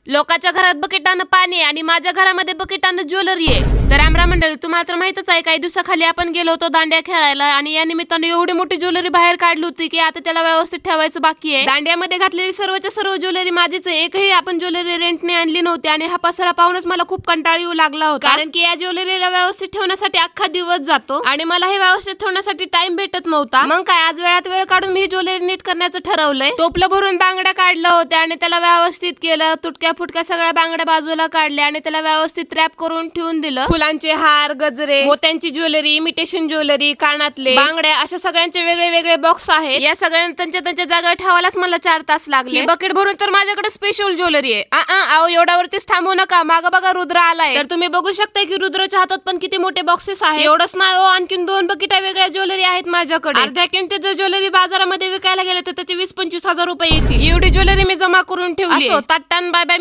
लोकांच्या घरात बकेटानं पाणी आणि माझ्या घरामध्ये बकेटानं ज्वेलरी आहे. तर रामराम मंडळी, तुम्हाला तर माहितच आहे काही दिवसाखाली आपण गेलो होतो दांड्या खेळायला आणि या निमित्तानं एवढी मोठी ज्वेलरी बाहेर काढली होती की आता त्याला व्यवस्थित ठेवायचं बाकी आहे. दांड्यामध्ये घातलेली सर्वच्या सर्व ज्वेलरी माझीच आहे. एकही आपण ज्वेलरी रेंटने आणली नव्हती आणि हा पसारा पाहूनच मला खूप कंटाळ येऊ लागला होता, कारण की या ज्वेलरीला व्यवस्थित ठेवण्यासाठी अख्खा दिवस जातो आणि मला हे व्यवस्थित ठेवण्यासाठी टाइम भेटत नव्हता. मग काय, आज वेळात वेळ काढून मी ही ज्वेलरी नीट करण्याचं ठरवलंय. टोपलं भरून बांगड्या काढल्या होत्या आणि त्याला व्यवस्थित केलं. तुटक्या फुटक्या सगळ्या बांगड्या बाजूला काढल्या आणि त्याला व्यवस्थित रॅप करून ठेवून दिलं. फुलांचे हार, गजरे, मोत्यांची ज्वेलरी, इमिटेशन ज्वेलरी, कानातले, बांगड्या अशा सगळ्यांचे वेगळे वेगळे बॉक्स आहेत. या सगळ्यांना त्यांच्या जागा ठेवायलाच मला 4 तास लागले. बकेट भरून तर माझ्याकडे स्पेशल ज्वेलरी आहे. आओ, एवढ्यावरतीच थांबू नका. मागं बघा रुद्र आलाय. तर तुम्ही बघू शकता की रुद्रच्या हातात पण किती मोठे बॉक्सेस आहेत. एवढंच नाही, आणखीन 2 बकेटा वेगळ्या ज्वेलरी आहेत माझ्याकडे. अर्ध्या किमतीत ज्वेलरी बाजारामध्ये विकायला गेले तर त्याचे 20-25 हजार रुपये येतील. एवढी ज्वेलरी मी जमा करून ठेवली. ताटान बाय बाय,